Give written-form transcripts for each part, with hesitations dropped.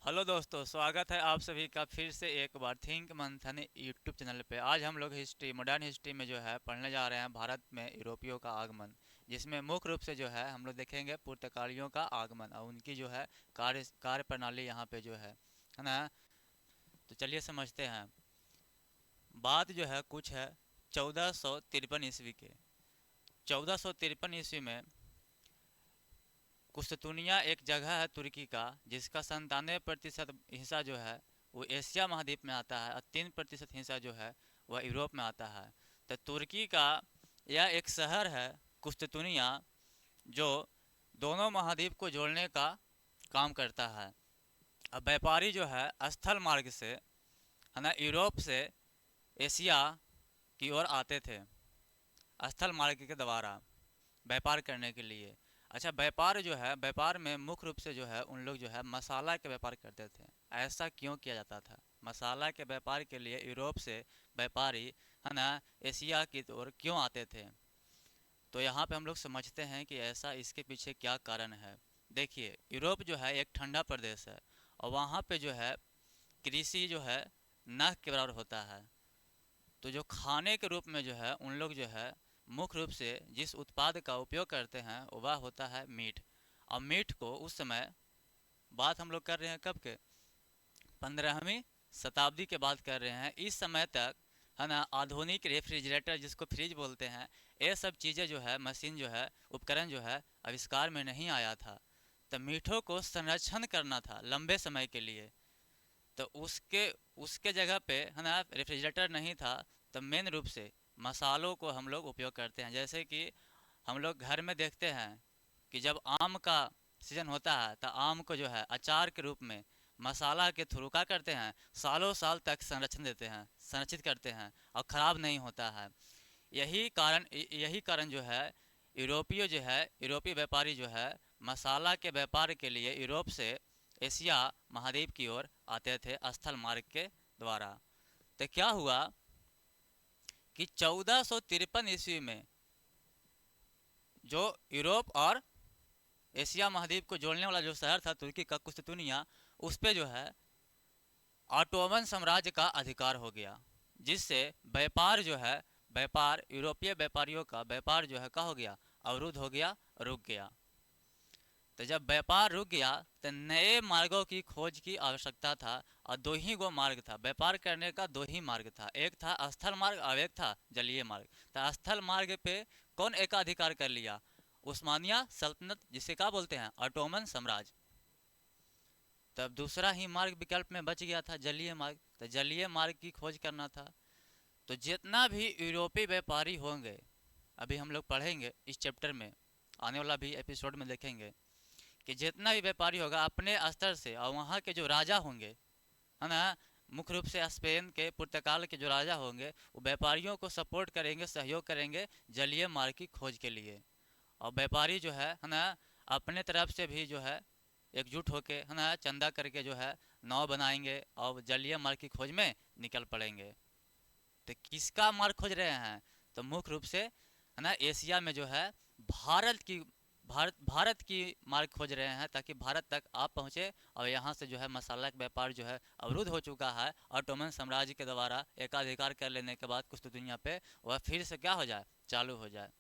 Hello दोस्तों, स्वागत है आप सभी का फिर से एक बार थिंक मंथन यूट्यूब चैनल पे। आज हम लोग हिस्ट्री, मॉडर्न हिस्ट्री में जो है पढ़ने जा रहे हैं भारत में यूरोपियों का आगमन, जिसमें मुख्य रूप से जो है हम लोग देखेंगे पुर्तगालियों का आगमन और उनकी जो है कार्य प्रणाली यहाँ पे जो है ना। तो चलिए समझते हैं। बात जो है कुछ है 1453 ईस्वी के। 1453 ईस्वी में कुस्तुनिया एक जगह है तुर्की का, जिसका 97% हिस्सा जो है वो एशिया महाद्वीप में आता है और 3% हिस्सा जो है वह यूरोप में आता है। तो तुर्की का यह एक शहर है कुस्तुनिया, जो दोनों महाद्वीप को जोड़ने का काम करता है। अब व्यापारी जो है स्थल मार्ग से है ना यूरोप से एशिया की ओर आते थे, स्थल मार्ग के द्वारा व्यापार करने के लिए। अच्छा, व्यापार जो है, व्यापार में मुख्य रूप से जो है उन लोग जो है मसाला के व्यापार करते थे। ऐसा क्यों किया जाता था? मसाला के व्यापार के लिए यूरोप से व्यापारी है ना एशिया की ओर क्यों आते थे? तो यहाँ पे हम लोग समझते हैं कि ऐसा इसके पीछे क्या कारण है। देखिए, यूरोप जो है एक ठंडा प्रदेश है और वहाँ पे जो है कृषि जो है न के बराबर होता है। तो जो खाने के रूप में जो है उन लोग जो है मुख्य रूप से जिस उत्पाद का उपयोग करते हैं वह होता है मीट। और मीट को उस समय, बात हम लोग कर रहे हैं कब के, 15वीं शताब्दी के बात कर रहे हैं, इस समय तक है ना आधुनिक रेफ्रिजरेटर जिसको फ्रिज बोलते हैं, ये सब चीज़ें जो है, मशीन जो है, उपकरण जो है आविष्कार में नहीं आया था। तो मीठों को संरक्षण करना था लंबे समय के लिए। तो उसके उसके जगह पे है ना रेफ्रिजरेटर नहीं था। तो मेन रूप से मसालों को हम लोग उपयोग करते हैं। जैसे कि हम लोग घर में देखते हैं कि जब आम का सीजन होता है तो आम को जो है अचार के रूप में मसाला के थ्रू क्या करते हैं, सालों साल तक संरक्षण देते हैं, संरक्षित करते हैं और ख़राब नहीं होता है। यही कारण जो है यूरोपीय व्यापारी जो है मसाला के व्यापार के लिए यूरोप से एशिया महाद्वीप की ओर आते थे स्थल मार्ग के द्वारा। तो क्या हुआ कि 1453 ईस्वी में जो यूरोप और एशिया महाद्वीप को जोड़ने वाला जो शहर था तुर्की का कुस्तुनिया, उस पे जो है ऑटोमन साम्राज्य का अधिकार हो गया, जिससे व्यापार जो है, व्यापार यूरोपीय व्यापारियों का व्यापार जो है क्या हो गया, अवरुद्ध हो गया, रुक गया। तो जब व्यापार रुक गया तो नए मार्गों की खोज की आवश्यकता था। और दो ही गो मार्ग था व्यापार करने का, दो ही मार्ग था, एक था स्थल मार्ग और एक था जलीय मार्ग। तो स्थल मार्ग पे कौन एकाधिकार कर लिया? उस्मानिया सल्तनत, जिसे क्या बोलते हैं, ऑटोमन साम्राज्य। तब दूसरा ही मार्ग विकल्प में बच गया था, जलीय मार्ग। तो जलीय मार्ग की खोज करना था। तो जितना भी यूरोपीय व्यापारी होंगे, अभी हम लोग पढ़ेंगे इस चैप्टर में, आने वाला भी एपिसोड में देखेंगे कि जितना भी व्यापारी होगा अपने स्तर से, और वहाँ के जो राजा होंगे है ना, मुख्य रूप से स्पेन के, पुर्तगाल के जो राजा होंगे, वो व्यापारियों को सपोर्ट करेंगे, सहयोग करेंगे जलीय मार्ग की खोज के लिए। और व्यापारी जो है ना अपने तरफ से भी जो है एकजुट होके है ना चंदा करके जो है नाव बनाएंगे और जलीय मार्ग की खोज में निकल पड़ेंगे। तो किसका मार्ग खोज रहे हैं? तो मुख्य रूप से है ना एशिया में जो है भारत की मार्ग खोज रहे हैं, ताकि भारत तक आप पहुँचे और यहाँ से जो है मसाला का व्यापार जो है अवरुद्ध हो चुका है ऑटोमन साम्राज्य के द्वारा एकाधिकार कर लेने के बाद कुछ दुनिया पे, वह फिर से क्या हो जाए, चालू हो जाए।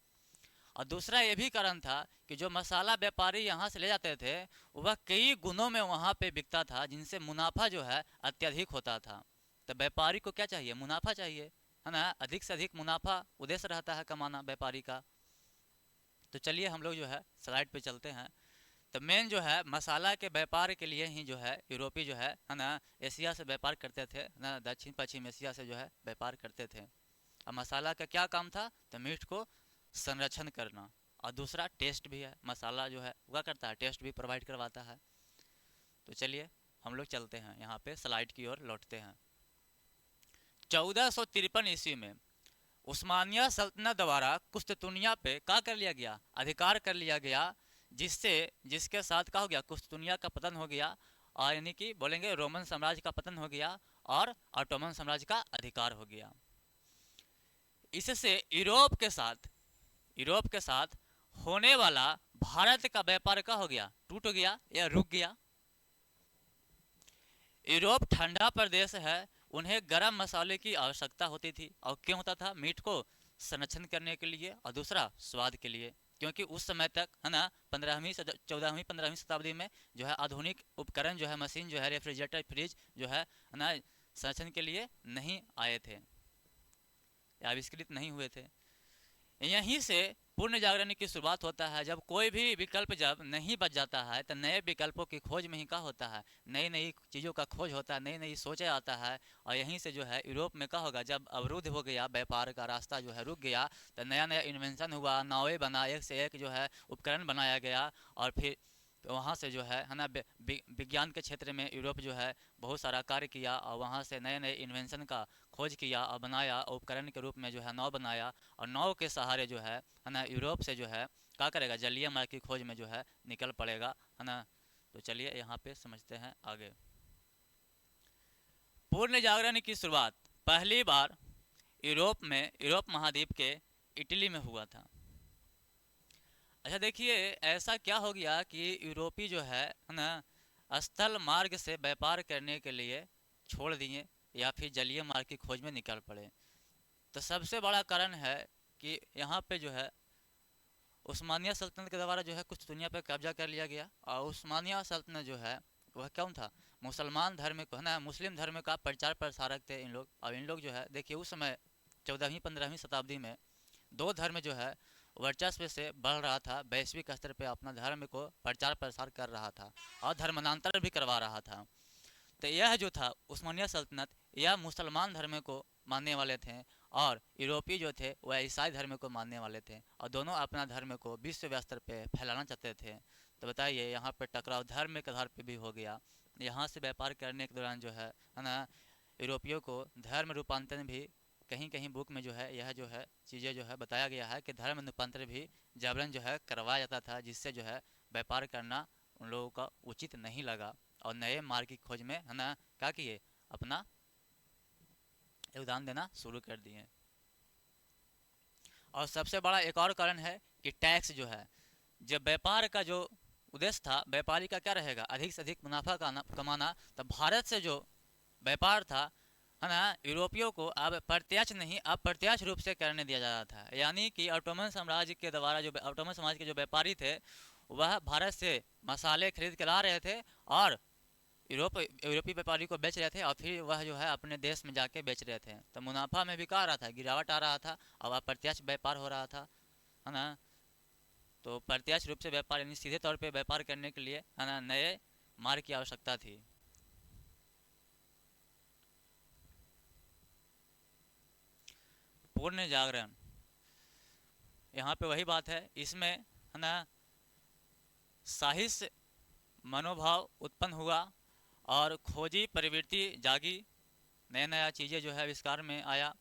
और दूसरा ये भी कारण था कि जो मसाला व्यापारी यहाँ से ले जाते थे वह कई गुणों में वहाँ पे बिकता था, जिनसे मुनाफा जो है अत्यधिक होता था। तो व्यापारी को क्या चाहिए? मुनाफा चाहिए, है ना, अधिक से अधिक मुनाफा उद्देश्य रहता है कमाना व्यापारी का। तो चलिए हम लोग जो है स्लाइड पे चलते हैं। तो मेन जो है मसाला के व्यापार के लिए ही जो है यूरोपी जो है ना एशिया से व्यापार करते थे ना, दक्षिण पश्चिम एशिया से जो है व्यापार करते थे। अब मसाला का क्या काम था? तो मीट को संरक्षण करना, और दूसरा टेस्ट भी है, मसाला जो है वह करता है, टेस्ट भी प्रोवाइड करवाता है। तो चलिए हम लोग चलते हैं यहाँ पे स्लाइड की ओर लौटते हैं। 1453 ईस्वी में उस्मानिया सल्तनत द्वारा कुस्तुनिया पे क्या कर लिया गया? अधिकार कर लिया गया, जिससे जिसके साथ क्या हो गया, कुस्तुनिया का पतन हो गया, और यानी कि बोलेंगे रोमन साम्राज्य का पतन हो गया और ऑटोमन साम्राज्य का अधिकार हो गया। इससे यूरोप के साथ होने वाला भारत का व्यापार का हो गया, टूट गया या रुक गया। यूरोप ठंडा प्रदेश है, उन्हें गरम मसाले की आवश्यकता होती थी। और क्यों होता था? मीट को संरक्षण करने के लिए, और दूसरा स्वाद के लिए। क्योंकि उस समय तक है ना 14वीं 15वीं शताब्दी में जो है आधुनिक उपकरण जो है, मशीन जो है, रेफ्रिजरेटर, फ्रिज जो है ना संरक्षण के लिए नहीं आए थे या आविष्कृत नहीं हुए थे। यहीं से पूर्ण जागरण की शुरुआत होता है। जब कोई भी विकल्प जब नहीं बच जाता है तो नए विकल्पों की खोज में ही क्या होता है, नई नई चीज़ों का खोज होता है, नई नई सोचे आता है। और यहीं से जो है यूरोप में क्या होगा, जब अवरुद्ध हो गया, व्यापार का रास्ता जो है रुक गया, तो नया नया इन्वेंशन हुआ, नावें बना, एक से एक जो है उपकरण बनाया गया। और फिर वहाँ से जो है ना विज्ञान के क्षेत्र में यूरोप जो है बहुत सारा कार्य किया, और वहाँ से नए नए इन्वेंशन का खोज किया और बनाया, और उपकरण के रूप में जो है नाव बनाया। और नाव के सहारे जो है ना यूरोप से जो है क्या करेगा, जलीय मार्ग की खोज में जो है निकल पड़ेगा, है ना। तो चलिए यहाँ पे समझते हैं आगे। पूर्ण जागरण की शुरुआत पहली बार यूरोप में, यूरोप महाद्वीप के इटली में हुआ था। अच्छा देखिए, ऐसा क्या हो गया कि यूरोपी जो है ना स्थल मार्ग से व्यापार करने के लिए छोड़ दिए, या फिर जलीय मार्ग की खोज में निकल पड़े। तो सबसे बड़ा कारण है कि यहाँ पे जो है उस्मानिया सल्तनत के द्वारा जो है कुछ दुनिया पे कब्जा कर लिया गया। और उस्मानिया सल्तनत जो है वह कौन था, मुसलमान धर्म को, है ना, मुस्लिम धर्म का प्रचार प्रसारक थे इन लोग। और इन लोग जो है देखिए उस समय 14वीं 15वीं शताब्दी में दो धर्म जो है वर्चस्व से बढ़ रहा था, वैश्विक स्तर पे अपना धर्म को प्रचार प्रसार कर रहा था और धर्मांतर भी करवा रहा था। तो यह जो था उस्मानिया सल्तनत, यह मुसलमान धर्म को मानने वाले थे, और यूरोपीय जो थे वह ईसाई धर्म को मानने वाले थे, और दोनों अपना धर्म को विश्व स्तर पे फैलाना चाहते थे। तो बताइए यहाँ पर टकराव धर्म के आधार पे भी हो गया। यहाँ से व्यापार करने के दौरान जो है ना यूरोपियों को धर्म रूपांतरण भी, कहीं कहीं बुक में जो है यह जो है चीज़ें जो है बताया गया है कि धर्म रूपांतरण भी जबरन जो है करवाया जाता था, जिससे जो है व्यापार करना उन लोगों का उचित नहीं लगा। और नए मार्ग की खोज में है ना क्या किए, अपना योगदान देना शुरू कर दिए। और सबसे बड़ा एक और कारण है कि टैक्स जो है, जब व्यापार का जो उद्देश्य था व्यापारी का क्या रहेगा, अधिक से अधिक मुनाफा कमाना। तब भारत से जो व्यापार था है ना यूरोपियों को अब प्रत्यक्ष नहीं अप्रत्यक्ष रूप से करने दिया जा रहा था। यानी कि ऑटोमन साम्राज्य के द्वारा जो ऑटोमन समाज के जो व्यापारी थे वह भारत से मसाले खरीद के ला रहे थे, और यूरोपीय व्यापारी को बेच रहे थे, और फिर वह जो है अपने देश में जाके बेच रहे थे। तो मुनाफा में भी क्या आ रहा था, गिरावट आ रहा था, और अप्रत्यक्ष व्यापार हो रहा था, है ना। तो प्रत्यक्ष रूप से व्यापार यानी सीधे तौर पे व्यापार करने के लिए है ना नए मार्ग की आवश्यकता थी। पूर्ण जागरण, यहाँ पे वही बात है, इसमें है ना साहित्य मनोभाव उत्पन्न हुआ, और खोजी प्रवृत्ति जागी, नया नया चीज़ें जो है आविष्कार में आया,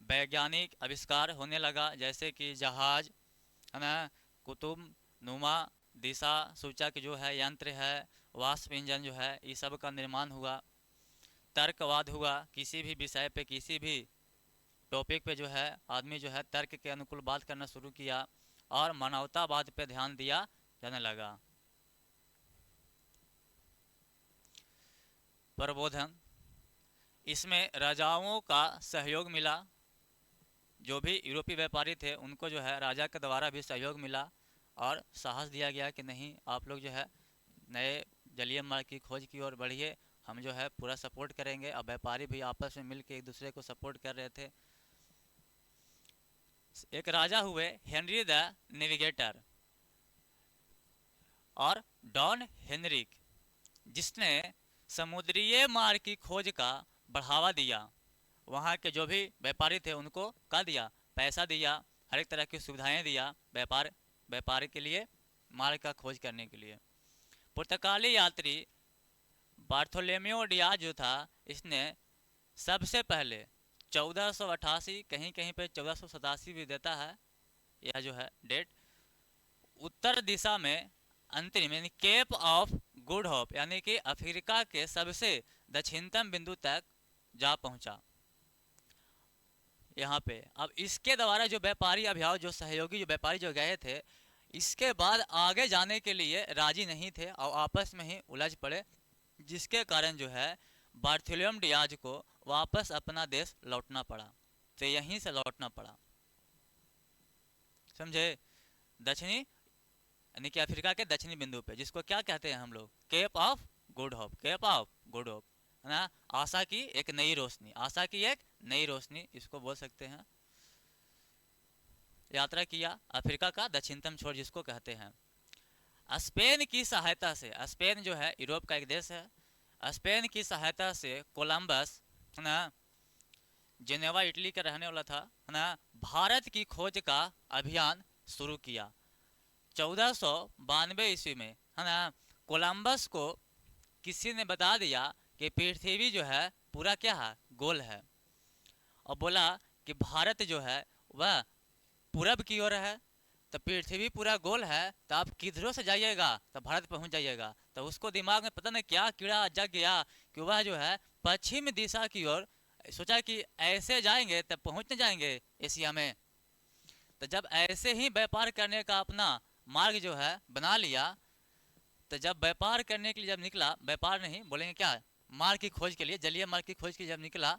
वैज्ञानिक आविष्कार होने लगा, जैसे कि जहाज, है ना, कुतुब नुमा दिशा सूचक जो है यंत्र है, वाष्प इंजन जो है, ये सब का निर्माण हुआ। तर्कवाद हुआ, किसी भी विषय पे, किसी भी टॉपिक पे जो है आदमी जो है तर्क के अनुकूल बात करना शुरू किया, और मानवतावाद पे ध्यान दिया जाने लगा। प्रबोधन, इसमें राजाओं का सहयोग मिला, जो भी यूरोपीय व्यापारी थे उनको जो है राजा के द्वारा भी सहयोग मिला, और साहस दिया गया कि नहीं आप लोग जो है नए जलीय मार्ग की खोज की ओर बढ़िए, हम जो है पूरा सपोर्ट करेंगे। और व्यापारी भी आपस में मिलकर एक दूसरे को सपोर्ट कर रहे थे। एक राजा हुए हेनरी द नेविगेटर और डॉन हेनरिक, जिसने समुद्रीय मार्ग की खोज का बढ़ावा दिया। वहाँ के जो भी व्यापारी थे उनको क्या दिया, पैसा दिया, हर एक तरह की सुविधाएं दिया व्यापार के लिए, मार्ग का खोज करने के लिए। पुर्तगाली यात्री बार्थोलोमेओ डियाज जो था, इसने सबसे पहले 1488, कहीं कहीं पे 1487 भी देता है यह जो है डेट, उत्तर दिशा में अंतरिम यानी केप ऑफ गुड होप यानी कि अफ्रीका के सबसे दक्षिणतम बिंदु तक जा पहुंचा। यहाँ पे अब इसके द्वारा जो व्यापारी अभियान, जो सहयोगी जो व्यापारी जो गए थे, इसके बाद आगे जाने के लिए राजी नहीं थे और आपस में ही उलझ पड़े, जिसके कारण जो है बार्थोलोमेव डियाज को वापस अपना देश लौटना पड़ा, तो यहीं से लौटना पड़ा, समझे। दक्षिणी यानी कि अफ्रीका के दक्षिणी बिंदु पे, जिसको क्या कहते हैं हम लोग, Cape of Good Hope, Cape of Good Hope, है ना। आशा की एक नई रोशनी, आशा की एक नई रोशनी इसको बोल सकते हैं। यात्रा किया अफ्रीका का दक्षिणतम छोर जिसको कहते हैं। स्पेन की सहायता से, स्पेन जो है यूरोप का एक देश है, स्पेन की सहायता से कोलंबस, है ना, जेनेवा इटली का रहने वाला था, है ना, भारत की खोज का अभियान शुरू किया 1492 ईस्वी में, है ना। कोलंबस को किसी ने बता दिया कि पृथ्वी जो है पूरा क्या है, गोल है, और बोला कि भारत जो है वह पूरब की ओर है, तो पृथ्वी पूरा गोल है, तो आप किधरों से जाइएगा तो भारत पहुंच जाइएगा। तो उसको दिमाग में पता नहीं क्या कीड़ा जग गया कि वह जो है पश्चिम दिशा की ओर सोचा कि ऐसे जाएंगे तब पहुंच न जाएंगे एशिया में। तो जब ऐसे ही व्यापार करने का अपना मार्ग जो है बना लिया, तो जब व्यापार करने के लिए जब निकला, व्यापार नहीं बोलेंगे क्या, मार्ग की खोज के लिए, जलीय मार्ग की खोज के लिए जब निकला,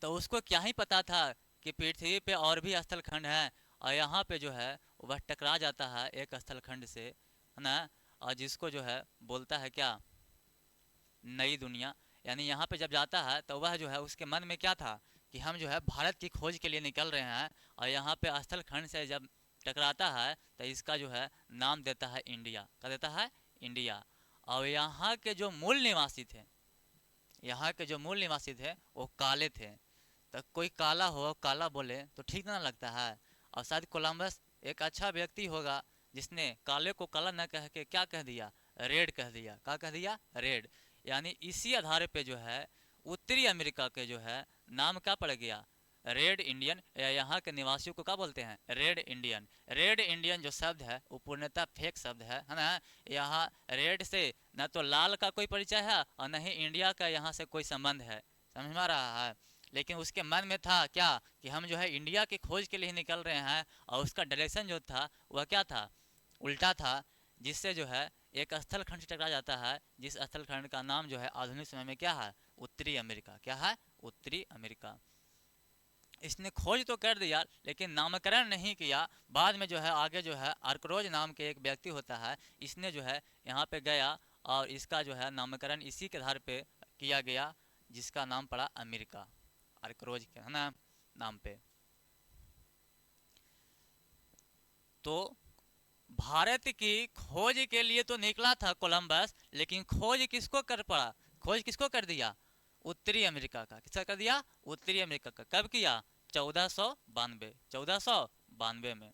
तो उसको क्या ही पता था कि पृथ्वी पे और भी स्थल खंड हैं, और यहाँ पे जो है वह टकरा जाता है एक स्थल खंड से, है ना, और जिसको जो है बोलता है क्या, नई दुनिया। यानी यहाँ पे जब जाता है तो वह जो है उसके मन में क्या था कि हम जो है भारत की खोज के लिए निकल रहे हैं, और यहाँ पे स्थल खंड से जब टकराता है तो इसका जो है नाम देता है इंडिया, क्या देता है, इंडिया। और यहाँ के जो मूल निवासी थे, यहाँ के जो मूल निवासी थे वो काले थे, तो कोई काला हो काला बोले तो ठीक ना लगता है, और शायद कोलंबस एक अच्छा व्यक्ति होगा जिसने काले को काला न कह के क्या कह दिया, रेड कह दिया, क्या कह दिया, रेड। यानी इसी आधार पे जो है उत्तरी अमेरिका के जो है नाम क्या पड़ गया, रेड इंडियन, या यहाँ के निवासियों को क्या बोलते हैं, रेड इंडियन। रेड इंडियन जो शब्द है वो पूर्णतः फेक शब्द है ना। यहाँ रेड से न तो लाल का कोई परिचय है और न ही इंडिया का यहाँ से कोई संबंध है, समझ में आ रहा है। लेकिन उसके मन में था क्या कि हम जो है इंडिया की खोज के लिए निकल रहे हैं, और उसका डायरेक्शन जो था वह क्या था, उल्टा था, जिससे जो है एक स्थल खंड से टकरा जाता है, जिस स्थल खंड का नाम जो है आधुनिक समय में क्या है, उत्तरी अमेरिका, क्या है, उत्तरी अमेरिका। इसने खोज तो कर दिया लेकिन नामकरण नहीं किया। बाद में जो है आगे जो है आर्करोज नाम के एक व्यक्ति होता है, इसने जो है यहाँ पे गया और इसका जो है नामकरण इसी के आधार पे किया गया, जिसका नाम पड़ा अमेरिका, आर्करोज के, है ना, नाम पे। तो भारत की खोज के लिए तो निकला था कोलंबस, लेकिन खोज किसको कर पड़ा, खोज किसको कर दिया, उत्तरी अमेरिका का। किसका कर दिया, उत्तरी अमेरिका का। कब किया, 1492, 1492 में।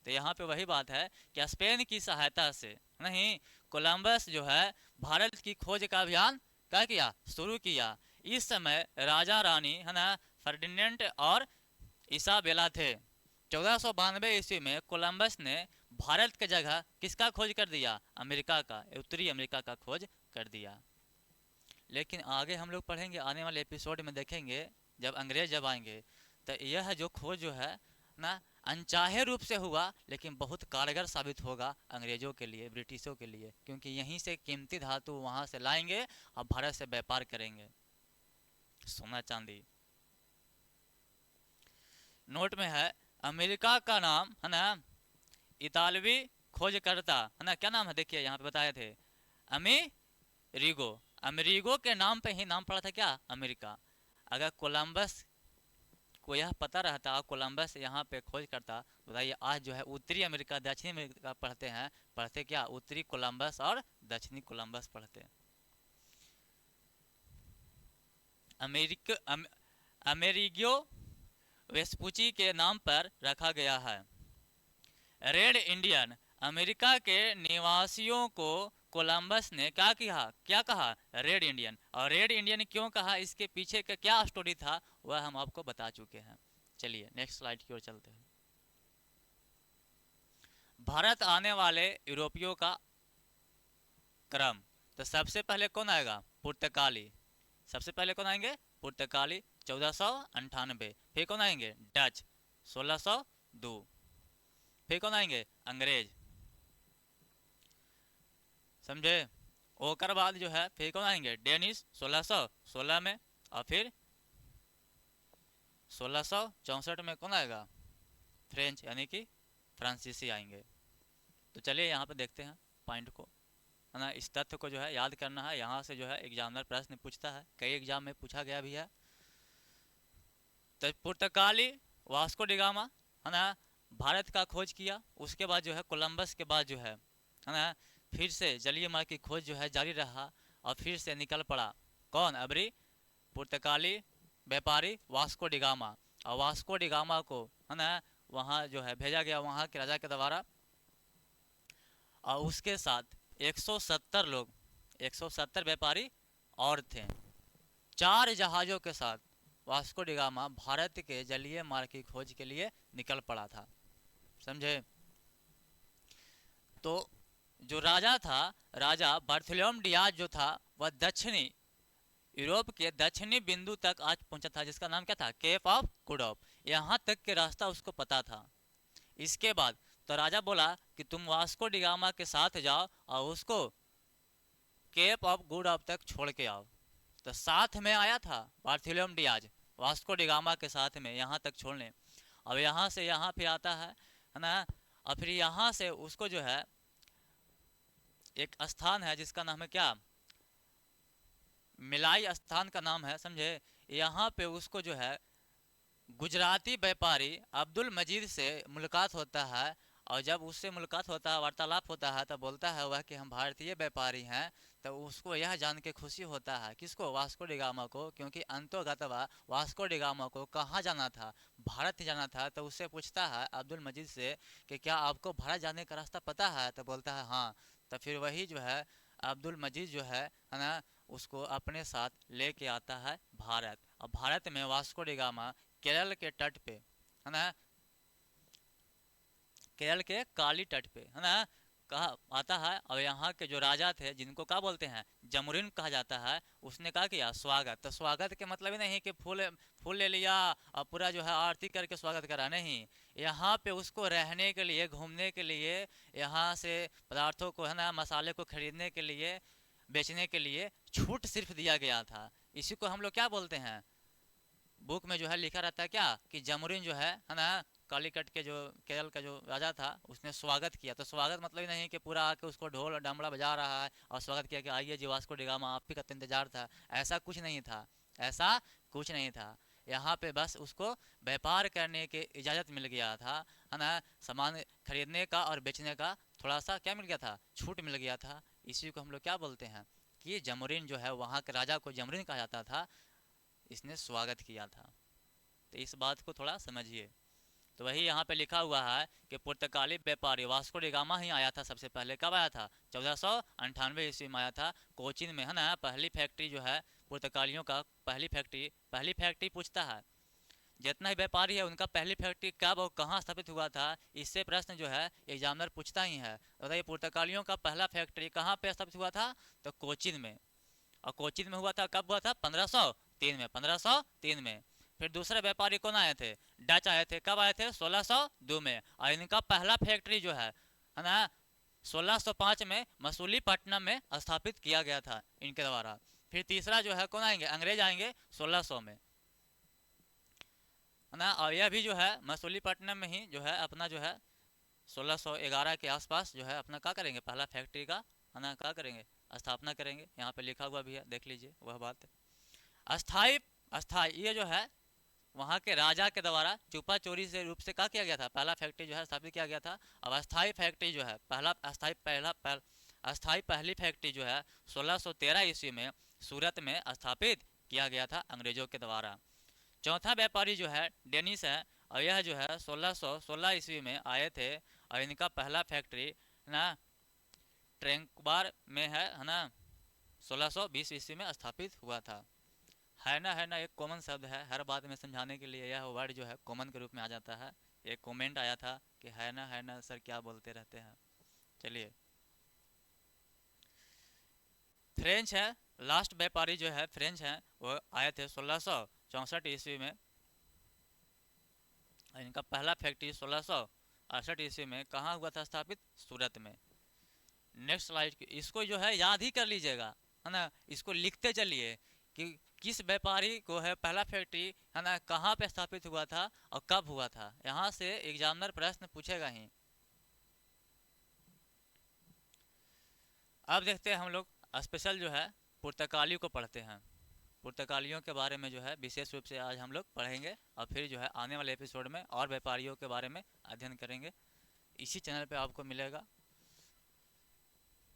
तो यहाँ पे वही बात है कि स्पेन की सहायता से नहीं, कोलंबस जो है भारत की खोज का अभियान क्या किया, शुरू किया। इस समय राजा रानी, है ना, फर्डिनेंट और इसाबेला थे। 1492 ईस्वी में कोलंबस ने भारत के जगह किसका खोज कर दिया, अमेरिका का, उत्तरी अमेरिका का खोज कर दिया। लेकिन आगे हम लोग पढ़ेंगे, आने वाले एपिसोड में देखेंगे जब अंग्रेज जब आएंगे, तो यह जो खोज जो है ना अनचाहे रूप से हुआ, लेकिन बहुत कारगर साबित होगा अंग्रेजों के लिए, ब्रिटिशों के लिए, क्योंकि यहीं से कीमती धातु वहां से लाएंगे और भारत से व्यापार करेंगे, सोना चांदी। नोट में है अमेरिका का नाम, है ना, इतालवी खोजकर्ता, है ना, क्या नाम है देखिए यहाँ पे बताए थे, अमेरिगो। अमेरिगो के नाम पे ही नाम पड़ा था क्या, अमेरिका। अगर कोलंबस को यह पता रहता, कोलंबस यहाँ पे खोज करता, बताइए आज जो है उत्तरी अमेरिका दक्षिणी अमेरिका पढ़ते हैं, पढ़ते क्या, उत्तरी कोलंबस और दक्षिणी कोलंबस पढ़ते। अमेरिगो वेस्पुची के नाम पर रखा गया है। रेड इंडियन, अमेरिका के निवासियों को कोलंबस ने क्या कहा, रेड इंडियन। और रेड इंडियन क्यों कहा, इसके पीछे का क्या स्टोरी था वह हम आपको बता चुके हैं। चलिए नेक्स्ट स्लाइड की ओर चलते हैं। भारत आने वाले यूरोपियों का क्रम, तो सबसे पहले कौन आएगा, पुर्तगाली। सबसे पहले कौन आएंगे, पुर्तगाली, 1498। फिर कौन आएंगे, डच, 1602। फिर कौन आएंगे, अंग्रेज, समझे, ओकर बाद जो है फिर कौन आएंगे, डेनिस 1616 में, और फिर 1664 में कौन आएगा, फ्रेंच यानी कि फ्रांसीसी आएंगे। तो चलिए यहाँ पे देखते हैं पॉइंट को, है ना। इस तथ्य को जो है याद करना है, यहाँ से जो है एग्जामिनर प्रश्न पूछता है, कई एग्जाम में पूछा गया भी है। तो पुर्तगाली वास्को डिगामा, है ना, भारत का खोज किया। उसके बाद जो है कोलंबस के बाद जो है ना, फिर से जलीय मार्ग की खोज जो है जारी रहा, और फिर से निकल पड़ा कौन, अबरी पुर्तगाली व्यापारी वास्को डिगामा। और वास्को डिगामा को, है ना, वहाँ जो है भेजा गया वहाँ के राजा के द्वारा, और उसके साथ 170 लोग, 170 व्यापारी और थे। 4 जहाज़ों के साथ वास्को डिगामा भारत के जलीय मार्ग की खोज के लिए निकल पड़ा था, समझे। तो जो राजा था, राजा बार्थोलोम डियाज जो था, वह दक्षिणी यूरोप के दक्षिणी बिंदु तक आज पहुंचा था, जिसका नाम क्या था, केप ऑफ गुड होप। यहाँ तक के रास्ता उसको पता था। इसके बाद तो राजा बोला कि तुम वास्को डिगामा के साथ जाओ और उसको केप ऑफ गुड होप तक छोड़ के आओ। तो साथ में आया था बार्थोलोम डियाज वास्को डिगामा के साथ में यहाँ तक छोड़ने। अब यहाँ से यहाँ पे आता है ना, और फिर यहाँ से उसको जो है एक स्थान है जिसका नाम है क्या, मिलाई स्थान का नाम है, समझे। यहाँ पे उसको जो है गुजराती व्यापारी अब्दुल मजीद से मुलाकात होता है, और जब उससे मुलाकात होता है, वार्तालाप होता है, तो बोलता है वह कि हम भारतीय व्यापारी हैं। तो उसको यह जान के खुशी होता है, किसको, वास्को डिगामा को, क्योंकि अंतोगतवा वास्को डिगामा को कहाँ जाना था, भारत जाना था। तो उससे पूछता है अब्दुल मजीद से कि क्या आपको भारत जाने का रास्ता पता है, तो बोलता है हाँ। तो फिर वही जो है अब्दुल मजीद जो है ना, उसको अपने साथ लेके आता है भारत। और भारत में वास्को डिगामा केरल के तट पे, है ना, केरल के काली तट पे, है ना, कहा आता है। और यहाँ के जो राजा थे, जिनको क्या बोलते हैं, जमुरीन कहा जाता है, उसने कहा किया स्वागत। तो स्वागत के मतलब ही नहीं कि फूल फूल ले लिया और पूरा जो है आरती करके स्वागत करा, नहीं। यहाँ पे उसको रहने के लिए, घूमने के लिए, यहाँ से पदार्थों को, है ना, मसाले को खरीदने के लिए, बेचने के लिए छूट सिर्फ दिया गया था। इसी को हम लोग क्या बोलते हैं, बुक में जो है लिखा रहता है क्या, कि जमुरीन जो है ना, कालीकट के जो केरल का जो राजा था, उसने स्वागत किया। तो स्वागत मतलब ही नहीं कि पूरा आके उसको ढोल डमड़ा बजा रहा है और स्वागत किया कि आइए जी वास्को डिगामा, आप ही का तो इंतजार था। ऐसा कुछ नहीं था, ऐसा कुछ नहीं था। यहाँ पे बस उसको व्यापार करने की इजाज़त मिल गया था, है ना, सामान खरीदने का और बेचने का थोड़ा सा क्या मिल गया था, छूट मिल गया था। इसी को हम लोग क्या बोलते हैं कि जमुरीन जो है, वहाँ के राजा को जमुरीन कहा जाता था, इसने स्वागत किया था। तो इस बात को थोड़ा समझिए। तो वही यहाँ पे लिखा हुआ है कि पुर्तगाली व्यापारी वास्को डिगामा ही आया था सबसे पहले। कब आया था, 1498 ईस्वी में आया था, कोचीन में, है ना। पहली फैक्ट्री जो है पुर्तगालियों का, पहली फैक्ट्री पूछता है, जितना ही व्यापारी है उनका पहली फैक्ट्री कब और कहाँ स्थापित हुआ था, इससे प्रश्न जो है एग्जामिनर पूछता ही है। बताइए पुर्तगालियों का पहला फैक्ट्री कहाँ पे स्थापित हुआ था, तो कोचीन में। और कोचीन में हुआ था, कब हुआ था, 1503 में, 1503 में। फिर दूसरे व्यापारी कौन आए थे, डच आए थे, कब आए थे, 1602 में। और इनका पहला फैक्ट्री जो है ना, 1605 में मसूलीपट्टनम में स्थापित किया गया था इनके द्वारा। फिर तीसरा जो है कौन आएंगे, अंग्रेज आएंगे 1600 में, है ना। और यह भी जो है मसूलीपट्टनम में ही जो है अपना जो है 1611 के आसपास जो है अपना क्या करेंगे, पहला फैक्ट्री का, है ना, क्या करेंगे, स्थापना करेंगे। यहाँ पे लिखा हुआ भी है, देख लीजिए वह बात। अस्थाई, अस्थाई ये जो है वहाँ के राजा के द्वारा चुपा चोरी से रूप से क्या किया गया था, पहला फैक्ट्री जो है स्थापित किया गया था। अब अस्थाई फैक्ट्री जो है अस्थाई पहली फैक्ट्री जो है 1613 ईस्वी में सूरत में स्थापित किया गया था अंग्रेजों के द्वारा। चौथा व्यापारी जो है डेनिस है, और यह जो है 1616 ईस्वी में आए थे, और इनका पहला फैक्ट्री ना ट्रेंकबार में है ना, 1620 ईस्वी में स्थापित हुआ था। है ना एक कॉमन शब्द है, हर बात में समझाने के लिए यह वर्ड जो है कॉमन के रूप में आ जाता है। एक कमेंट आया था कि है ना सर क्या बोलते रहते हैं। चलिए, फ्रेंच है, लास्ट व्यापारी जो है फ्रेंच है, वो आए थे 1664 ईस्वी में। इनका पहला फैक्ट्री 1668 ईस्वी में कहाँ हुआ था स्थापित, सूरत में। नेक्स्ट स्लाइड, इसको जो है याद ही कर लीजिएगा, है ना, इसको लिखते चलिए कि किस व्यापारी को है पहला फैक्ट्री, है ना, कहाँ पे स्थापित हुआ था और कब हुआ था। यहाँ से एग्जामिनर प्रश्न पूछेगा ही। अब देखते हैं हम लोग स्पेशल जो है पुर्तगालियों को पढ़ते हैं। पुर्तगालियों के बारे में जो है विशेष रूप से आज हम लोग पढ़ेंगे और फिर जो है आने वाले एपिसोड में और व्यापारियों के बारे में अध्ययन करेंगे, इसी चैनल पे आपको मिलेगा।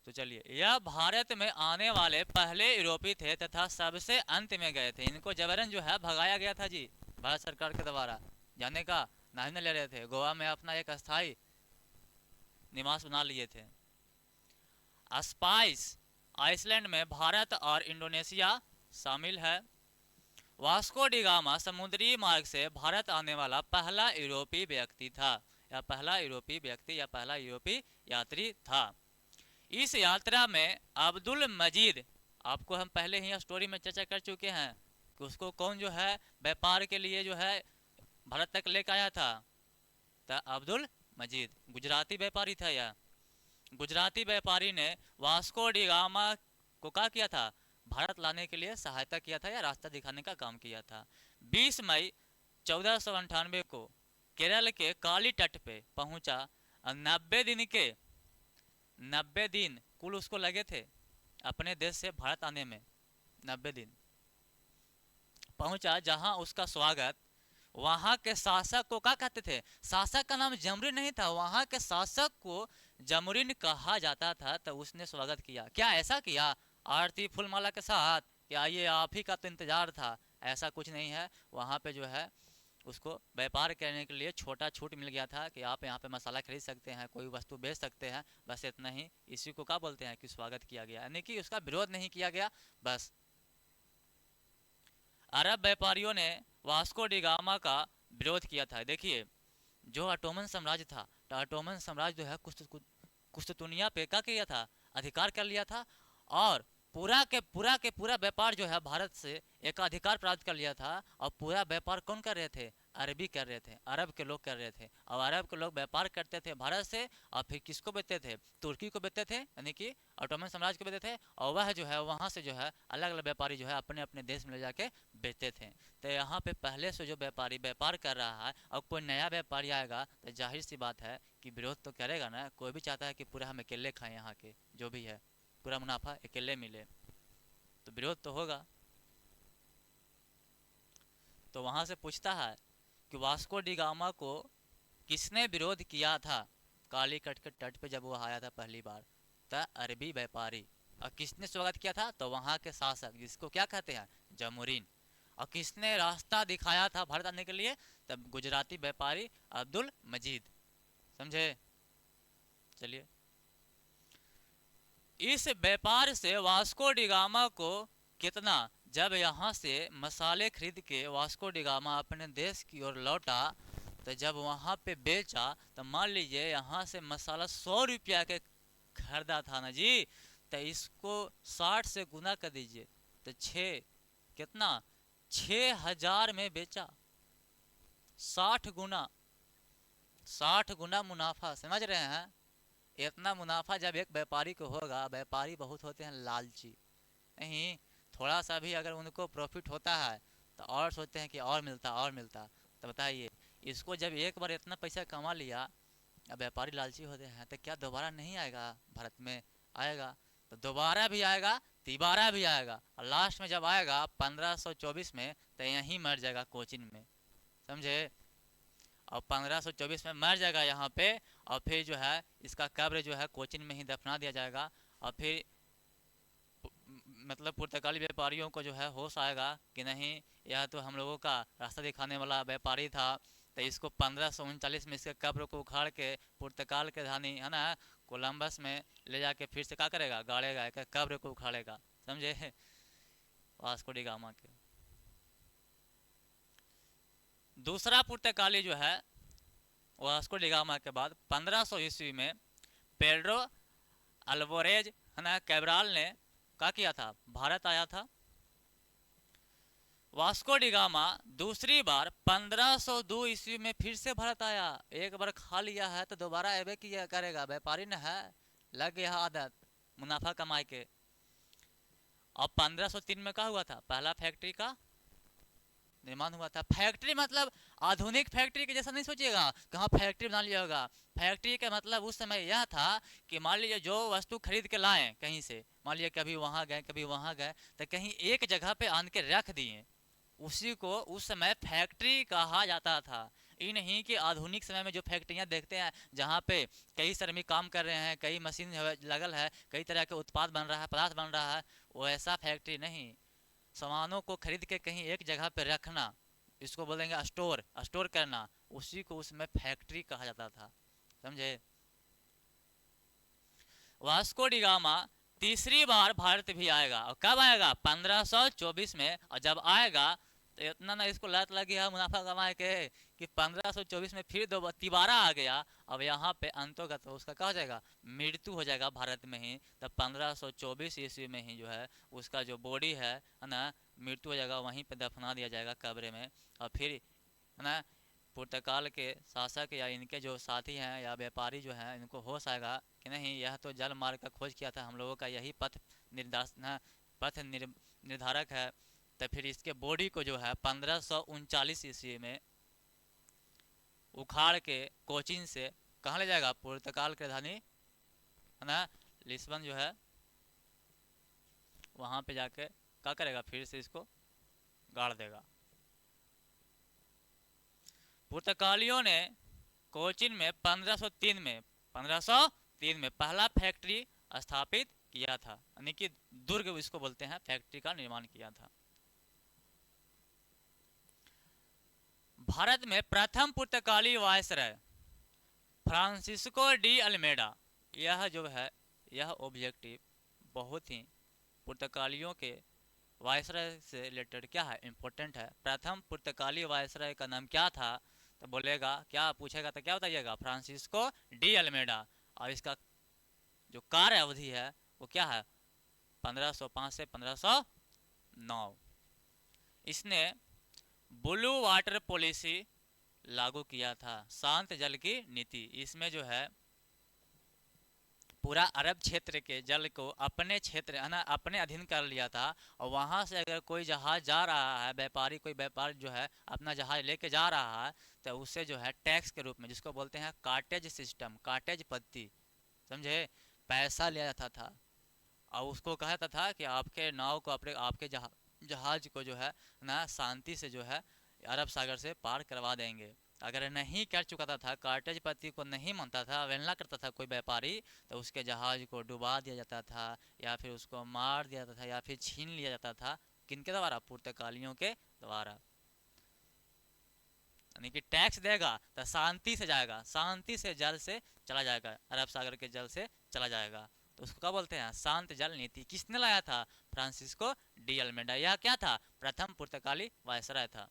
तो चलिए, यह भारत में आने वाले पहले यूरोपीय थे तथा सबसे अंत में गए थे। इनको जबरन जो है भगाया गया था जी, भारत सरकार के द्वारा, जाने का नाम नहीं ले रहे थे। गोवा में अपना एक अस्थायी निवास बना लिए थे। स्पाइस आइसलैंड में भारत और इंडोनेशिया शामिल है। वास्को डी गामा समुद्री मार्ग से भारत आने वाला पहला यूरोपीय व्यक्ति था, या पहला यूरोपीय व्यक्ति या पहला यूरोपीय यात्री था। इस यात्रा में अब्दुल मजीद, आपको हम पहले ही स्टोरी में चर्चा कर चुके हैं कि उसको कौन जो है व्यापार के लिए जो है भारत तक लेकर आया था, तो अब्दुल मजीद गुजराती व्यापारी था। यह गुजराती व्यापारी ने वास्को डी गामा को क्या किया था, भारत लाने के लिए सहायता किया था या रास्ता दिखाने का काम किया था। 20 मई 1498 को केरल के काली तट पे पहुंचा। 90 दिन कुल उसको लगे थे अपने देश से भारत आने में। 90 दिन पहुंचा, जहां उसका स्वागत वहां के शासक को क्या कहते थे, शासक का नाम जमरीन नहीं था, वहां के शासक को जमरीन कहा जाता था। तो उसने स्वागत किया, क्या ऐसा किया आरती फूलमाला के साथ कि आइए आप ही का तो इंतजार था, ऐसा कुछ नहीं है। वहां पे जो है उसको व्यापार करने के लिए छोटा छूट मिल गया था कि आप यहाँ पे मसाला खरीद सकते हैं, कोई वस्तु बेच सकते हैं, बस इतना ही। इसी को क्या बोलते हैं कि स्वागत किया गया, यानी कि उसका विरोध नहीं किया गया बस। अरब व्यापारियों ने वास्को डी गामा का विरोध किया था। देखिए, जो ऑटोमन साम्राज्य था, तो ऑटोमन साम्राज्य जो है कुस्तुनिया पे क्या किया था, अधिकार कर लिया था, और पूरा व्यापार जो है भारत से एक अधिकार प्राप्त कर लिया था। और पूरा व्यापार कौन कर रहे थे, अरबी कर रहे थे, अरब के लोग कर रहे थे। और अरब के लोग व्यापार करते थे भारत से, और फिर किसको बेचते थे, तुर्की को बेचते थे, यानी कि ऑटोमन साम्राज्य को बेचते थे। और वह जो है वहाँ से जो है अलग अलग व्यापारी जो है अपने अपने देश में ले जाके बेचते थे। तो यहाँ पे पहले से जो व्यापारी व्यापार कर रहा है, और कोई नया व्यापारी आएगा तो जाहिर सी बात है कि विरोध तो करेगा ना। कोई भी चाहता है कि पूरा हम अकेले खाएं, यहाँ के जो भी है पूरा मुनाफा अकेले मिले, तो विरोध तो होगा। तो वहां से पूछता है कि वास्को डी गामा को किसने विरोध किया था काली कट के तट पे जब वो आया था पहली बार, तो अरबी व्यापारी। और किसने स्वागत किया था, तो वहां के शासक, जिसको क्या कहते हैं, जमोरीन। और किसने रास्ता दिखाया था भारत आने के लिए, तब गुजराती व्यापारी अब्दुल मजीद। समझे। चलिए, इस व्यापार से वास्को डी गामा को कितना, जब यहाँ से मसाले खरीद के वास्को डी गामा अपने देश की ओर लौटा, तो जब वहाँ पे बेचा, तो मान लीजिए यहाँ से मसाला 100 रुपया के खरीदा था ना जी, तो इसको 60 से गुना कर दीजिए, तो 6 कितना, 6000 में बेचा। 60 गुना, 60 गुना मुनाफा। समझ रहे हैं, इतना मुनाफा जब एक व्यापारी को होगा, व्यापारी बहुत होते हैं लालची, नहीं थोड़ा सा भी अगर उनको प्रॉफिट होता है तो और सोचते हैं कि और मिलता और मिलता। तो बताइए, इसको जब एक बार इतना पैसा कमा लिया, अब व्यापारी लालची होते हैं, तो क्या दोबारा नहीं आएगा भारत में, आएगा। तो दोबारा भी आएगा, तिबारा भी आएगा, और लास्ट में जब आएगा 1524 में, तो यहीं मर जाएगा कोचिन में। समझे। और 1524 में मर जाएगा यहाँ पे, और फिर जो है इसका कब्र जो है कोचिन में ही दफना दिया जाएगा। और फिर मतलब पुर्तगाली व्यापारियों को जो है होश आएगा कि नहीं, यह तो हम लोगों का रास्ता दिखाने वाला व्यापारी था। तो इसको 1539 में इसके कब्र को उखाड़ के पुर्तगाल के धानी, है ना, कोलंबस में ले जाके फिर से क्या करेगा, गाड़ेगा, कब्र को उखाड़ेगा। समझे, वास्को डी गामा के। दूसरा पुर्तगाली जो है वास्को डी गामा के बाद 1500 ईस्वी में पेड्रो अल्वारेज, है ना, कैब्राल ने क्या किया था, भारत आया था। वास्को डी गामा दूसरी बार 1502 ईस्वी में फिर से भारत आया। एक बार खा लिया है तो दोबारा एबे किया करेगा, व्यापारी न है, लग गया आदत मुनाफा कमाए के। अब 1503 में क्या हुआ था, पहला फैक्ट्री का निर्माण हुआ था। फैक्ट्री मतलब आधुनिक फैक्ट्री के जैसा नहीं सोचिएगा कहाँ फैक्ट्री बना लिया होगा। फैक्ट्री का मतलब उस समय यह था कि मान लीजिए जो वस्तु खरीद के लाए कहीं से, मान लीजिए कभी वहाँ गए कभी वहाँ गए, तो कहीं एक जगह पे आन के रख दिए, उसी को उस समय फैक्ट्री कहा जाता था। ये नहीं कि आधुनिक समय में जो फैक्ट्रियां देखते हैं जहाँ पे कई श्रमिक काम कर रहे हैं, कई मशीन लगल है, कई तरह के उत्पाद बन रहा है, पदार्थ बन रहा है, वैसा फैक्ट्री नहीं। सामानों को खरीद के कहीं एक जगह पे रखना, इसको बोलेंगे स्टोर, स्टोर करना, उसी को उसमें फैक्ट्री कहा जाता था। समझे। वास्को डी गामा तीसरी बार भारत भी आएगा, और कब आएगा, 1524 में। और जब आएगा तो इतना ना इसको लत लगी है मुनाफा कमाए के कि 1524 में फिर तिबारा आ गया। अब यहाँ पे अंतोगत तो उसका क्या हो जाएगा, मृत्यु हो जाएगा भारत में ही। तब 1524 ईस्वी में ही जो है उसका जो बॉडी है ना, मृत्यु हो जाएगा, वहीं पे दफना दिया जाएगा कब्र में। और फिर है ना पुर्तगाल के शासक या इनके जो साथी हैं या व्यापारी जो हैं, इनको होश आएगा कि नहीं यह तो जल मार्ग का खोज किया था, हम लोगों का यही निर्धारक है। तो फिर इसके बॉडी को जो है 1539 ईस्वी में उखाड़ के कोचीन से कहाँ ले जाएगा, पुर्तगाल की राजधानी है ना लिस्बन जो है, वहाँ पे जाके क्या करेगा, फिर से इसको गाड़ देगा। पुर्तगालियों ने कोचीन में 1503 में पहला फैक्ट्री स्थापित किया था, यानी कि दुर्ग इसको बोलते हैं, फैक्ट्री का निर्माण किया था। भारत में प्रथम पुर्तगाली वायसराय फ्रांसिस्को डी अल्मेडा, यह जो है यह ऑब्जेक्टिव बहुत ही पुर्तगालियों के वायसराय से रिलेटेड क्या है, इम्पोर्टेंट है। प्रथम पुर्तगाली वायसराय का नाम क्या था, तो बोलेगा क्या पूछेगा तो क्या बताइएगा, फ्रांसिस्को डी अल्मेडा। और इसका जो कार्य अवधि है वो क्या है, 1505 से 1509। इसने ब्लू वाटर पॉलिसी लागू किया था, शांत जल की नीति। इसमें जो है पूरा अरब क्षेत्र के जल को अपने क्षेत्र है ना अपने अधीन कर लिया था। और वहाँ से अगर कोई जहाज जा रहा है, व्यापारी कोई व्यापार जो है अपना जहाज लेके जा रहा है, तो उससे जो है टैक्स के रूप में, जिसको बोलते हैं कार्टेज सिस्टम, कार्टेज पद्धति, समझे, पैसा लिया जाता था। और उसको कहा जाता था कि आपके नाव को अपने आपके जहाज को जो है ना शांति से जो है अरब सागर से पार करवा देंगे। अगर नहीं कर चुका था, कार्टेज पद्धति को नहीं मानता था, अवहेलना करता था कोई व्यापारी, तो उसके जहाज को डुबा दिया जाता था, या फिर उसको मार दिया जाता था, या फिर छीन लिया जाता था। किनके द्वारा, पुर्तगालियों के द्वारा। यानी कि टैक्स देगा तो शांति से जाएगा, शांति से जल से चला जाएगा, अरब सागर के जल से चला जाएगा। तो उसको क्या बोलते हैं, शांत जल नीति। किसने लाया था, फ्रांसिस्को डी अल्मेडा। यह क्या था, प्रथम पुर्तगाली वायसराय था।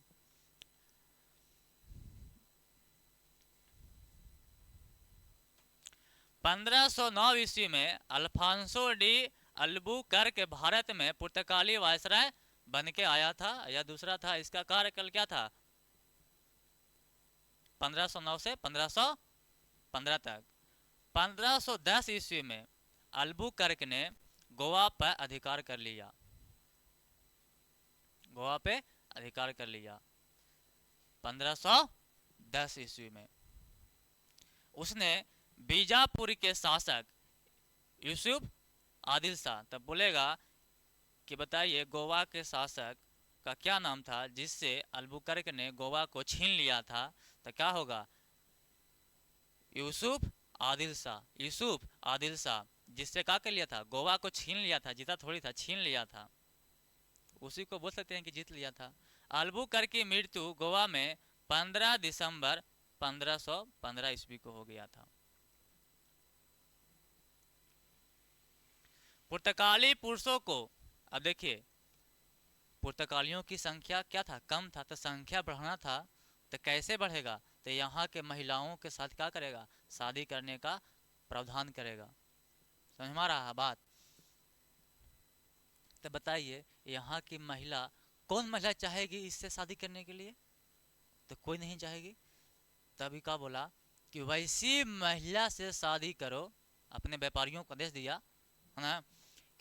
1509 ईस्वी में अल्फांसो डी अल्बुकर्क भारत में पुर्तगाली वायसराय बन के आया था, या दूसरा था। इसका कार्यकाल क्या था, 1509 से 1515 तक। 1510 ईस्वी में अल्बुकर्क ने गोवा पर अधिकार कर लिया, गोवा पे अधिकार कर लिया 1510 ईस्वी में। उसने बीजापुर के शासक यूसुफ आदिल शाह, तब बोलेगा कि बताइए गोवा के शासक का क्या नाम था जिससे अल्बुकर्क ने गोवा को छीन लिया था, तो क्या होगा, यूसुफ आदिल शाह। यूसुफ आदिल शाह जिससे क्या कर लिया था, गोवा को छीन लिया था, जीता थोड़ी था, छीन लिया था, उसी को बोल सकते हैं कि जीत लिया था। अल्बुकर्क की मृत्यु गोवा में 15 दिसंबर 1515 ईस्वी को हो गया था। पुर्तगाली पुरुषों को, अब देखिए पुर्तगालियों की संख्या क्या था, कम था, तो संख्या बढ़ाना था, तो कैसे बढ़ेगा, तो यहाँ के महिलाओं के साथ क्या करेगा, शादी करने का प्रावधान करेगा। समझ में आ रहा है बात। तो बताइए यहाँ की महिला, कौन महिला चाहेगी इससे शादी करने के लिए, तो कोई नहीं चाहेगी। तभी क्या बोला कि वैसी महिला से शादी करो अपने व्यापारियों को आदेश दिया है ना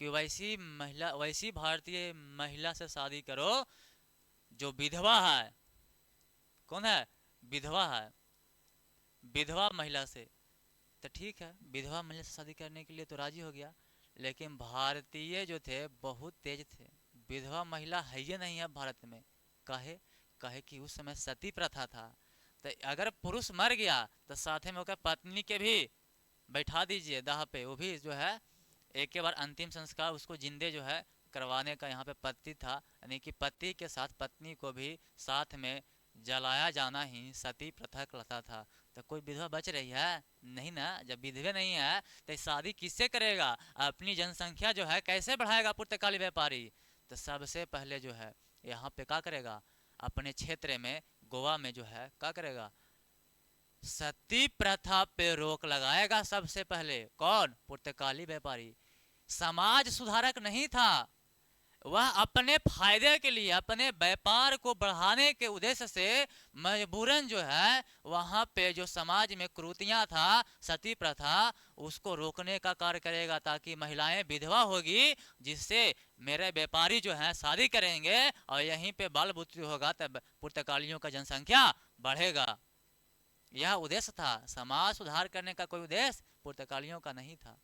कि वैसी भारतीय महिला से शादी करो जो विधवा है। कौन है? विधवा है, विधवा महिला से। तो ठीक है, विधवा महिला से शादी करने के लिए तो राजी हो गया, लेकिन भारतीय जो थे बहुत तेज थे। विधवा महिला है ही नहीं है भारत में। काहे? काहे कि उस समय सती प्रथा था। तो अगर पुरुष मर गया तो साथे में होकर पत्नी के भी बैठा दीजिए दाह पे, वो भी जो है एक के बार अंतिम संस्कार उसको जिंदे जो है करवाने का यहाँ पे पद्धति था। यानी कि पति के साथ पत्नी को भी साथ में जलाया जाना ही सती प्रथा कहलाता था। तो कोई विधवा बच रही है? नहीं ना। जब विधवे नहीं है तो शादी किससे करेगा? अपनी जनसंख्या जो है कैसे बढ़ाएगा पुर्तगाली व्यापारी? तो सबसे पहले जो है यहाँ पे क्या करेगा, अपने क्षेत्र में गोवा में जो है क्या करेगा, सती प्रथा पे रोक लगाएगा सबसे पहले। कौन? पुर्तगाली व्यापारी। समाज सुधारक नहीं था, वह अपने फायदे के लिए, अपने व्यापार को बढ़ाने के उद्देश्य से मजबूरन जो है वहां पे जो समाज में कुरीतियां था, सती प्रथा, उसको रोकने का कार्य करेगा, ताकि महिलाएं विधवा होगी, जिससे मेरे व्यापारी जो है शादी करेंगे और यहीं पे बाल मृत्यु होगा, तब पुर्तगालियों का जनसंख्या बढ़ेगा। यह उद्देश्य था। समाज सुधार करने का कोई उद्देश्य पुर्तगालियों का नहीं था।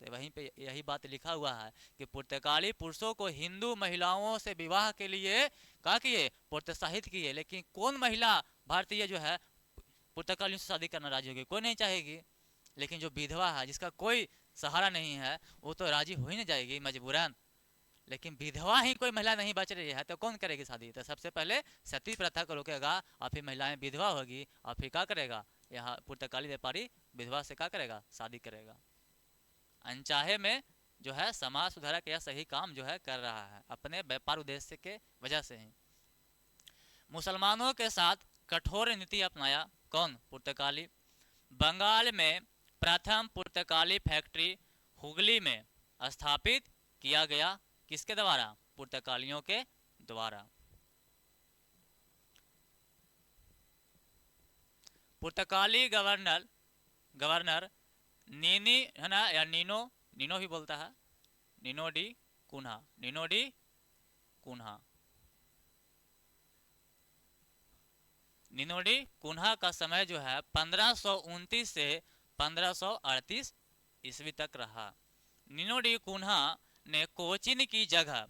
तो वहीं पे यही बात लिखा हुआ है कि पुर्तगाली पुरुषों को हिंदू महिलाओं से विवाह के लिए क्या किए, प्रोत्साहित किए। लेकिन कौन महिला भारतीय जो है पुर्तगालियों से शादी करना राजी होगी? कोई नहीं चाहेगी। लेकिन जो विधवा है, जिसका कोई सहारा नहीं है, वो तो राजी हो ही नहीं जाएगी मजबूरन। लेकिन विधवा ही कोई महिला नहीं बच रही है तो कौन करेगी शादी? तो सबसे पहले सती प्रथा को रोकेगा, और फिर महिलाएं विधवा होगी, और फिर क्या करेगा, यहाँ पुर्तगाली व्यापारी विधवा से क्या करेगा, शादी करेगा। अनचाहे में जो है समाज सुधारक यह सही काम जो है कर रहा है, अपने व्यापार उद्देश्य के वजह से ही। मुसलमानों के साथ कठोर नीति अपनाया। कौन? पुर्तगाली। बंगाल में प्रथम पुर्तगाली फैक्ट्री हुगली में स्थापित किया गया। किसके द्वारा? पुर्तगालियों के द्वारा। पुर्तगाली गवर्नर गवर्नर नीनी है ना, या नीनो, नीनो भी बोलता है, नीनो डी कुन्हा, नीनो डी कुन्हा, नीनो डी कुन्हा का समय जो है 1529 से 1538 ईस्वी तक रहा। नीनो डी कुन्हा ने कोचिन की जगह,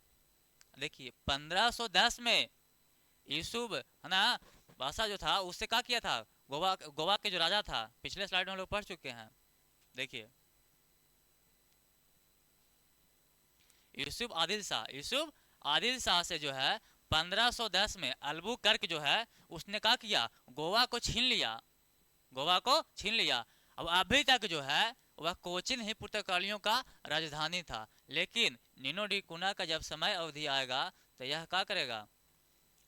देखिए 1510 में यूसुफ है ना बादशाह जो था, उससे क्या किया था, गोवा गोवा के जो राजा था, पिछले स्लाइड में हम लोग पढ़ चुके हैं। देखिए यूसुफ आदिल शाह से जो है 1510 में अल्बुकर्क जो है उसने क्या किया, गोवा को छीन लिया, गोवा को छीन लिया। अब अभी तक जो है वह कोचिन ही पुर्तगालियों का राजधानी था। लेकिन नीनो डी कुना का जब समय अवधि आएगा तो यह क्या करेगा,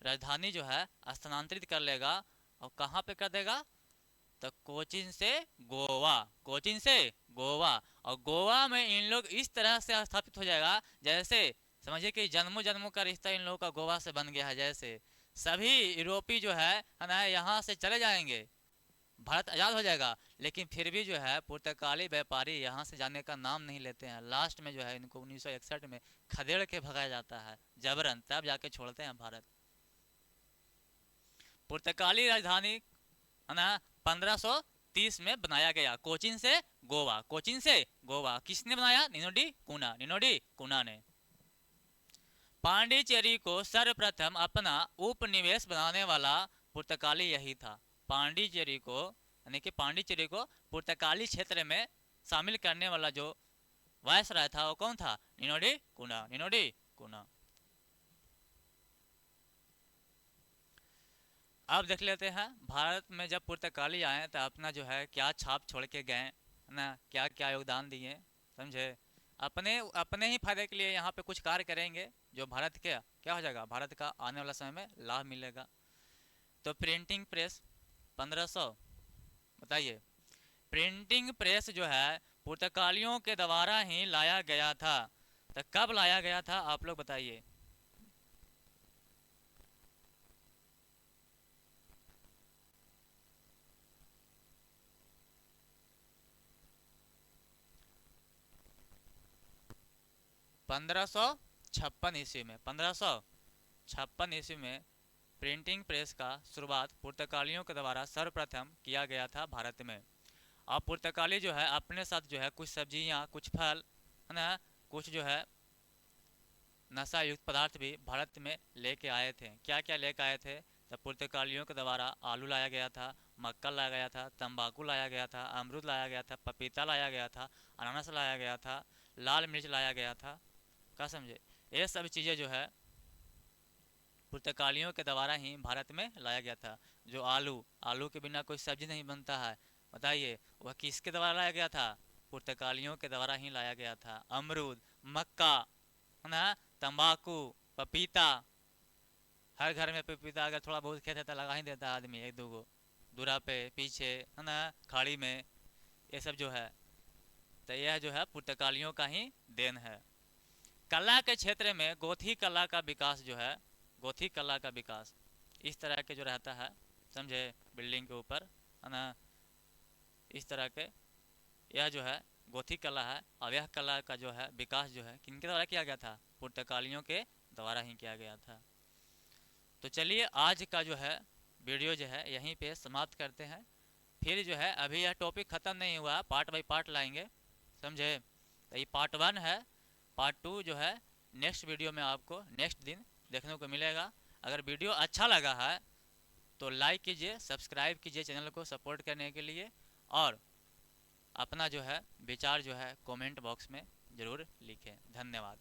राजधानी जो है स्थानांतरित कर लेगा। और कहाँ पे कर देगा? तो कोचिन से गोवा, कोचिन से गोवा। और गोवा में इन लोग इस तरह से स्थापित हो जाएगा जैसे समझिए कि जन्मों जन्मों का रिश्ता इन लोगों का गोवा से बन गया है। जैसे सभी यूरोपी जो है ना यहाँ से चले जाएंगे, भारत आज़ाद हो जाएगा, लेकिन फिर भी जो है पुर्तगाली व्यापारी यहाँ से जाने का नाम नहीं लेते हैं। लास्ट में जो है इनको 1961 में खदेड़ के भगाया जाता है जबरन, तब जाके छोड़ते हैं भारत। पुर्तगाली राजधानी है ना 1530 में बनाया गया, कोचिन से गोवा, कोचिन से गोवा। किसने बनाया? निनोडी कुना ने। पांडिचेरी को सर्वप्रथम अपना उपनिवेश बनाने वाला पुर्तगाली यही था। पांडिचेरी को, यानी कि पांडिचेरी को पुर्तगाली क्षेत्र में शामिल करने वाला जो वायसराय था वो कौन था? निनोडी कुना। अब देख लेते हैं भारत में जब पुर्तगाली आए तो अपना जो है क्या छाप छोड़ के गए ना, क्या क्या योगदान दिए, समझे। अपने अपने ही फायदे के लिए यहाँ पे कुछ कार्य करेंगे जो भारत के क्या हो जाएगा, भारत का आने वाला समय में लाभ मिलेगा। तो प्रिंटिंग प्रेस 1500, बताइए, प्रिंटिंग प्रेस जो है पुर्तगालियों के द्वारा ही लाया गया था। तो कब लाया गया था आप लोग बताइए? 1556 ईस्वी में 1556 ईस्वी में प्रिंटिंग प्रेस का शुरुआत पुर्तगालियों के द्वारा सर्वप्रथम किया गया था भारत में। अब पुर्तगाली जो है अपने साथ जो है कुछ सब्जियां, कुछ फल, है ना, कुछ जो है नशा युक्त पदार्थ भी भारत में लेके आए थे। क्या क्या लेके आए थे? तब पुर्तगालियों के द्वारा आलू लाया गया था, मक्का लाया गया था, तंबाकू लाया गया था, अमरूद लाया गया था, पपीता लाया गया था, अनानास लाया गया था, लाल मिर्च लाया गया था। क्या समझे? ये सब चीज़ें जो है पुर्तगालियों के द्वारा ही भारत में लाया गया था। जो आलू, आलू के बिना कोई सब्जी नहीं बनता है, बताइए वह किसके द्वारा लाया गया था? पुर्तगालियों के द्वारा ही लाया गया था। अमरूद, मक्का, है ना, तंबाकू, पपीता, हर घर में पपीता अगर थोड़ा बहुत खेत है तो लगा ही देता है आदमी, एक दो गो दूरा पे, पीछे, है ना, खाड़ी में। ये सब जो है तो यह जो है पुर्तगालियों का ही देन है। कला के क्षेत्र में गोथी कला का विकास जो है, गोथी कला का विकास इस तरह के जो रहता है, समझे, बिल्डिंग के ऊपर, है ना, इस तरह के, यह जो है गोथी कला है। और यह कला का जो है विकास जो है किनके द्वारा किया गया था? पुर्तगालियों के द्वारा ही किया गया था। तो चलिए आज का जो है वीडियो जो है यहीं पे समाप्त करते हैं। फिर जो है अभी यह टॉपिक ख़त्म नहीं हुआ, पार्ट बाई पार्ट लाएंगे, समझे। तो ये पार्ट 1 है, पार्ट 2 जो है नेक्स्ट वीडियो में आपको नेक्स्ट दिन देखने को मिलेगा। अगर वीडियो अच्छा लगा है तो लाइक कीजिए, सब्सक्राइब कीजिए चैनल को सपोर्ट करने के लिए, और अपना जो है विचार जो है कमेंट बॉक्स में ज़रूर लिखें। धन्यवाद।